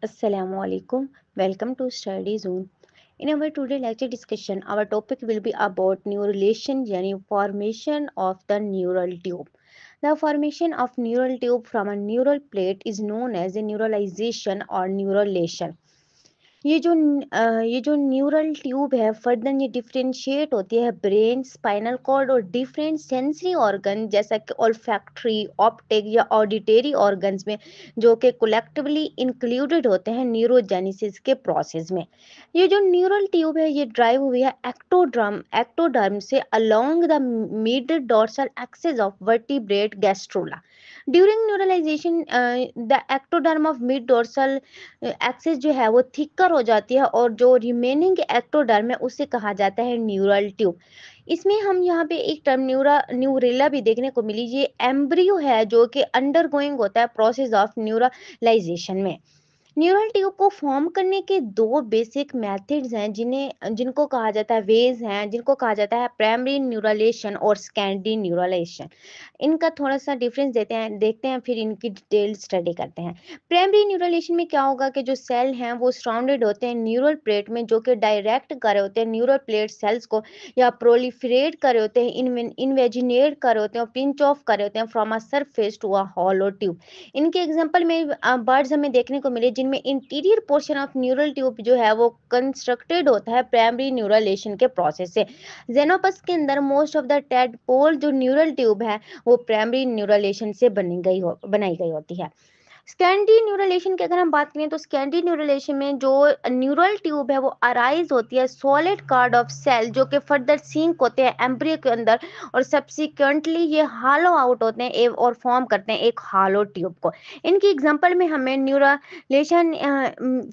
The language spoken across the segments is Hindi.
Assalamu alaikum. Welcome to Study Zone. In our today lecture discussion, our topic will be about neurulation, yani formation of the neural tube. The formation of neural tube from a neural plate is known as a neuralization or neurulation. ये जो न्यूरल ट्यूब है फर्दर ये डिफरेंशिएट होती है ब्रेन स्पाइनल कॉर्ड और डिफरेंट सेंसरी ऑर्गन जैसा कि ऑल्फैक्टरी ऑप्टिक या ऑडिटरी ऑर्गन्स में जो कि कलेक्टिवली इंक्लूडेड होते हैं न्यूरोजेनेसिस के प्रोसेस में। ये जो न्यूरल ट्यूब है ये ड्राइव हुई है एक्टोडर्म से along the mid dorsal axis of vertebrate gastrula. During neuralization the ectoderm of mid dorsal axis जो है वो थिकर हो जाती है और जो रिमेनिंग एक्टोडर्म है उसे कहा जाता है न्यूरल ट्यूब। इसमें हम यहाँ पे एक टर्म न्यूरेला भी देखने को मिली। ये एम्ब्रियो है जो कि अंडरगोइंग होता है प्रोसेस ऑफ न्यूरलाइजेशन में। न्यूरल ट्यूब को फॉर्म करने के दो बेसिक मेथड्स हैं जिनको कहा जाता है वेज हैं जिनको कहा जाता है प्राइमरी न्यूरलेशन और सेकेंडरी न्यूरलेशन। इनका थोड़ा सा डिफरेंस देखते हैं फिर इनकी डिटेल स्टडी करते हैं। प्राइमरी न्यूरलेशन में क्या होगा कि जो सेल हैं वो सराउंडेड होते हैं न्यूरल प्लेट में जो कि डायरेक्ट कर रहे होते हैं न्यूरल प्लेट सेल्स को या प्रोलिफरेट कर रहे होते हैं इन्वेजिनेट कर रहे होते हैं और पिंच ऑफ कर रहे होते हैं from a surface to a hollow tube. इनके एग्जांपल में बर्ड्स हमें देखने को मिले जिनमें interior portion of neural tube जो है वो कंस्ट्रक्टेड होता है प्राइमरी न्यूरलेशन के प्रोसेस से। जेनोपस के अंदर मोस्ट ऑफ द टेडपोल जो न्यूरल ट्यूब है वो प्राइमरी न्यूरलेशन से बनाई गई होती है। सेकेंडरी न्यूरलेशन की अगर हम बात करें तो सेकेंडरी न्यूरलेशन में जो न्यूरल ट्यूब है वो अराइज होती है सॉलिड कार्ड ऑफ सेल जो कि फर्दर सिंक होते हैं एम्ब्रियो के अंदर और सब्सिक्वेंटली ये हालो आउट होते हैं और फॉर्म करते हैं एक हालो ट्यूब को। इनकी एग्जांपल में हमें न्यूरलेशन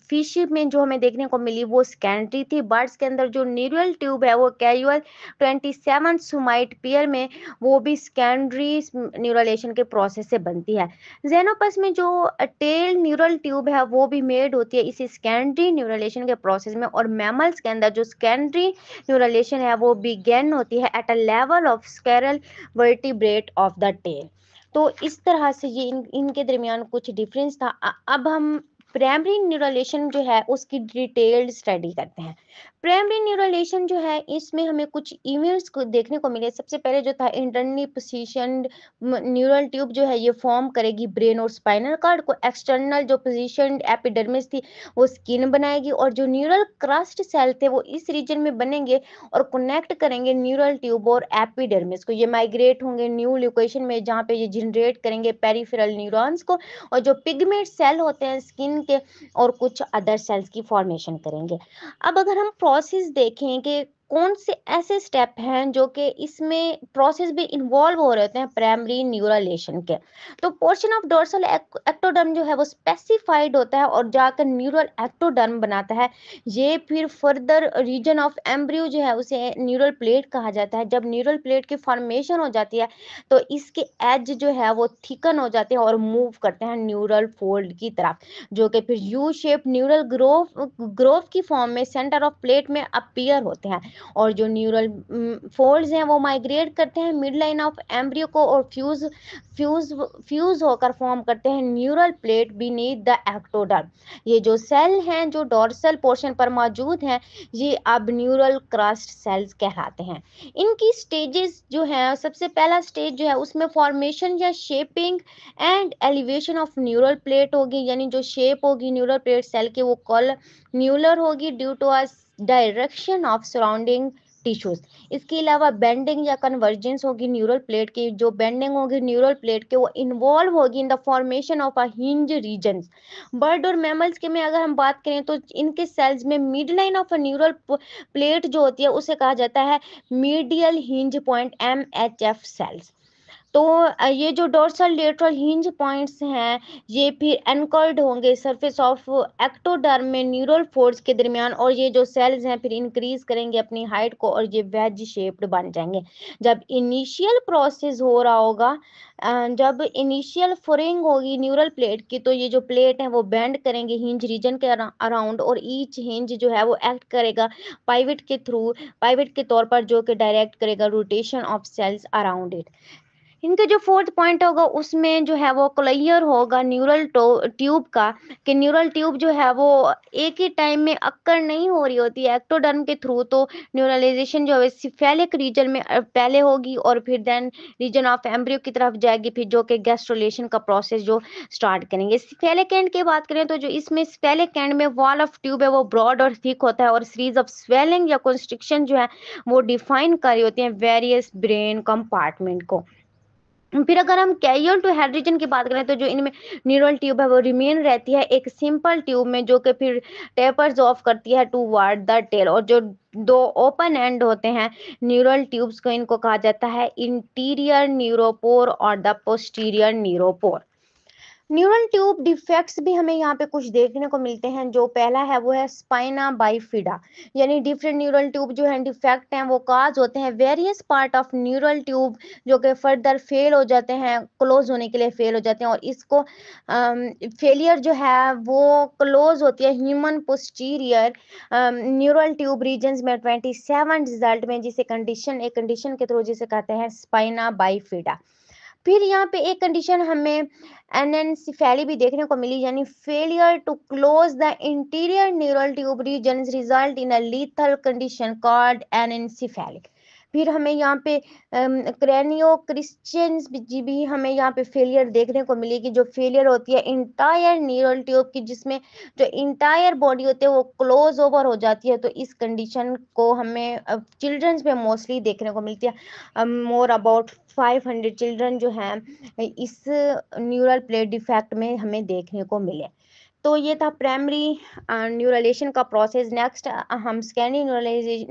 फिश में जो हमें देखने को मिली वो सेकेंडरी थी। बर्ड्स के अंदर जो न्यूरल ट्यूब है वो कैजुअल 27 सुमाइट पेयर में वो भी सेकेंडरी न्यूरलेशन के प्रोसेस से बनती है। जेनोपस में जो टेल न्यूरल ट्यूब है वो भी मेड होती है इसी सेकेंडरी न्यूरलेशन के प्रोसेस में और मैमल्स के अंदर जो सेकेंडरी न्यूरलेशन है वो बिगेन होती है at a level of sacral vertebrate of the tail. तो इस तरह से ये इनके दरमियान कुछ डिफरेंस था। अब हम प्राइमरी न्यूरलेशन जो है उसकी डिटेल्ड स्टडी करते हैं। प्राइमरी न्यूरलेशन जो है इसमें हमें कुछ इवेंट्स को देखने को मिले। सबसे पहले जो था इंटरनली पोजीशनड न्यूरल ट्यूब जो है ये फॉर्म करेगी ब्रेन और स्पाइनल कार्ड को। एक्सटर्नल जो पोजीशनड एपिडर्मिस थी वो स्किन बनाएगी और जो न्यूरल क्रस्ट सेल थे वो इस रीजन में बनेंगे और कनेक्ट करेंगे न्यूरल ट्यूब और एपिडर्मिस को। ये माइग्रेट होंगे न्यू लोकेशन में जहाँ पे ये जनरेट करेंगे पेरिफेरल न्यूरॉन्स को और जो पिगमेंट सेल होते हैं स्किन के और कुछ अदर सेल्स की फॉर्मेशन करेंगे। अब अगर हम प्रोसेस देखें कि कौन से ऐसे स्टेप हैं जो कि इसमें प्रोसेस भी इन्वॉल्व हो रहे होते हैं प्राइमरी न्यूरलेशन के, तो पोर्शन ऑफ डोर्सल एक्टोडर्म जो है वो स्पेसिफाइड होता है और जाकर न्यूरल एक्टोडर्म बनाता है। ये फिर फर्दर रीजन ऑफ एम्ब्रियो जो है उसे न्यूरल प्लेट कहा जाता है। जब न्यूरल प्लेट की फॉर्मेशन हो जाती है तो इसके एज जो है वो थिकन हो जाते हैं और मूव करते हैं न्यूरल फोल्ड की तरफ जो कि फिर यू शेप न्यूरल ग्रोव की फॉर्म में सेंटर ऑफ प्लेट में अपीयर होते हैं और जो न्यूरल फोल्ड्स हैं वो माइग्रेट करते हैं मिड लाइन ऑफ एम्ब्रियो को और फ्यूज फ्यूज होकर फॉर्म करते हैं neural plate beneath the ectoderm. ये जो सेल हैं जो डोर्सल पोर्शन पर मौजूद हैं ये अब न्यूरल क्रस्ट सेल्स कहलाते हैं। इनकी स्टेजेस जो है सबसे पहला स्टेज जो है उसमें फॉर्मेशन या shaping and elevation of neural plate होगी, यानी जो शेप होगी न्यूरल प्लेट सेल की वो कॉल न्यूलर होगी due to a direction of surrounding tissues. इसके अलावा बेंडिंग या कन्वर्जेंस होगी न्यूरल प्लेट की। जो बेंडिंग होगी न्यूरल प्लेट के वो इन्वॉल्व होगी in the formation of a hinge regions. Bird और मैमल्स के में अगर हम बात करें तो इनके सेल्स में mid line of a neural plate जो होती है उसे कहा जाता है medial hinge point MHF cells. तो ये जो डोर्सल लेटरल हिंज पॉइंट्स हैं ये फिर एनकर्ड होंगे सरफेस ऑफ एक्टोडर्म में न्यूरल फोर्स के दरमियान और ये जो सेल्स हैं फिर इंक्रीज करेंगे अपनी हाइट को और ये वेज शेप्ड बन जाएंगे। जब इनिशियल प्रोसेस हो रहा होगा जब इनिशियल फ्रेइंग होगी न्यूरल प्लेट की तो ये जो प्लेट है वो बेंड करेंगे हिंज रीजन के अराउंड और ईच हिंज जो है वो एक्ट करेगा पाइवट के तौर पर जो कि डायरेक्ट करेगा rotation of cells around it. इनका जो फोर्थ पॉइंट होगा उसमें जो है वो क्लियर होगा न्यूरल ट्यूब का, कि न्यूरल ट्यूब जो है वो एक ही टाइम में अक्कर नहीं हो रही होती है एक्टोडर्म के थ्रू। तो न्यूरलाइजेशन जो है सिफेलिक रीजन में पहले होगी और फिर देन रीजन ऑफ एम्ब्रियो की तरफ जाएगी, फिर जो कि गैस्ट्रोलेशन का प्रोसेस जो स्टार्ट करेंगे। सिफेलिक एंड की बात करें तो जो इसमें सिफेलिक एंड में वॉल ऑफ ट्यूब है वो ब्रॉड और थिक होता है और सीरीज ऑफ स्वेलिंग या कंस्ट्रिक्शन जो है वो डिफाइन कर रही होती है वेरियस ब्रेन कंपार्टमेंट को। फिर अगर हम कैरियर टू हेड रीजन की बात करें तो जो इनमें न्यूरल ट्यूब है वो रिमेन रहती है एक सिंपल ट्यूब में, जो कि फिर टेपर्स ऑफ करती है टू वार्ड द टेल। और जो दो ओपन एंड होते हैं न्यूरल ट्यूब्स को, इनको कहा जाता है इंटीरियर न्यूरोपोर और the posterior neuropore. Neural tube defects भी हमें यहाँ पे कुछ देखने को मिलते हैं। जो पहला है वो है स्पाइना बाइफिडा, यानी डिफरेंट न्यूरल ट्यूब जो है डिफेक्ट हैं वो काज होते हैं various part of neural tube, जो कि फर्दर फेल हो जाते हैं, क्लोज होने के लिए फेल हो जाते हैं। और इसको फेलियर जो है वो क्लोज होती है human posterior neural tube regions में 27 रिजल्ट में, जिसे कंडीशन एक कंडीशन के थ्रू जिसे कहते हैं स्पाइना बाइफिडा। फिर यहाँ पे एक कंडीशन हमें एनेंसिफेली भी देखने को मिली, यानी failure to close the interior neural tube regions result in a lethal condition called anencephaly. फिर हमें यहाँ पे क्रेनियो क्रिश्चियंस भी हमें यहाँ पे फेलियर देखने को मिलेगी, जो फेलियर होती है इंटायर न्यूरल ट्यूब की, जिसमें जो इंटायर बॉडी होती है वो क्लोज ओवर हो जाती है। तो इस कंडीशन को हमें चिल्ड्रंस में मोस्टली देखने को मिलती है। मोर अबाउट 500 चिल्ड्रन जो हैं इस न्यूरल प्लेट डिफेक्ट में हमें देखने को मिले। तो ये था प्राइमरी न्यूरलेशन का प्रोसेस। नेक्स्ट हम सेकेंडरी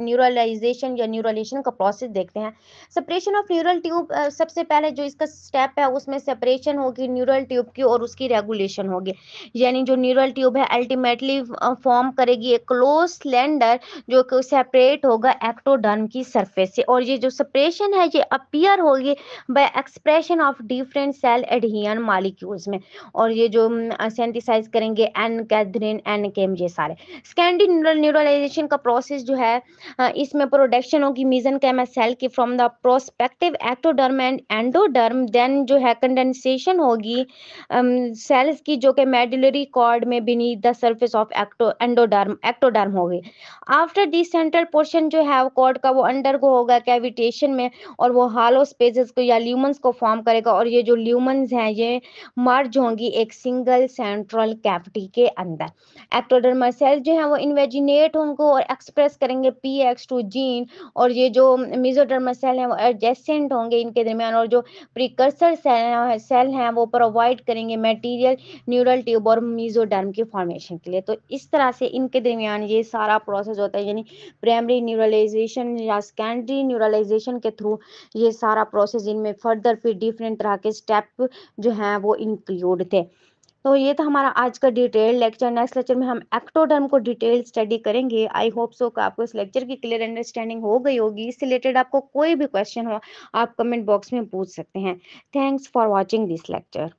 न्यूरलाइजेशन या न्यूरलेशन का प्रोसेस देखते हैं। सेपरेशन ऑफ न्यूरल ट्यूब, सबसे पहले जो इसका स्टेप है उसमें सेपरेशन होगी न्यूरल ट्यूब की और उसकी रेगुलेशन होगी। यानी जो न्यूरल ट्यूब है अल्टीमेटली फॉर्म करेगी एक क्लोज सिलेंडर जो कि सेपरेट होगा एक्टोडर्म की सरफेस से। और ये जो सेपरेशन है ये अपीयर होगी by expression of different cell adhesion molecules में। और ये जो सिंथेसाइज करेंगे एन कैथरीन एन केम, ये सारे। सेकेंडरी न्यूरलाइजेशन का प्रोसेस जो है इसमें प्रोडक्शन होगी मेसेनकाइमल सेल की from the prospective ectoderm and endoderm. Then जो है कंडेंसेशन होगी सेल्स की, जो कि मेडुलरी कॉर्ड में beneath the surface of ectoderm होगी। आफ्टर दी सेंट्रल पोर्शन जो है कॉर्ड का वो अंडर को होगा कैविटेशन में, और वो हालो स्पेसेस को या ल्यूमन्स को फॉर्म करेगा। और ये जो ल्यूमन्स हैं ये मर्ज होंगी एक सिंगल सेंट्रल कैविटी के अंदर। एक्टोडर्मल सेल जो है वो इन्वेजिनेट होंगे और एक्सप्रेस करेंगे PX2 जीन। और ये जो मेसोडर्मल सेल है वो एडजेसेंट होंगे इनके दरमियान। और जो प्रिकर्सर सेल हैं वो प्रोवाइड करेंगे मटेरियल न्यूरल ट्यूब और मेसोडर्म की फॉर्मेशन के लिए। तो इस तरह से इनके दरमियान ये सारा प्रोसेस होता है, यानी प्राइमरी न्यूरलाइजेशन या सेकेंडरी न्यूरलाइजेशन के थ्रू ये सारा प्रोसेस। इनमें फर्दर फिर डिफरेंट तरह के स्टेप जो हैं वो इंक्लूड थे। तो ये था हमारा आज का डिटेल लेक्चर। नेक्स्ट लेक्चर में हम एक्टोडर्म को डिटेल स्टडी करेंगे। आई होप सो कि आपको इस लेक्चर की क्लियर अंडरस्टैंडिंग हो गई होगी। इससे रिलेटेड आपको कोई भी क्वेश्चन हो आप कमेंट बॉक्स में पूछ सकते हैं। Thanks for watching this lecture.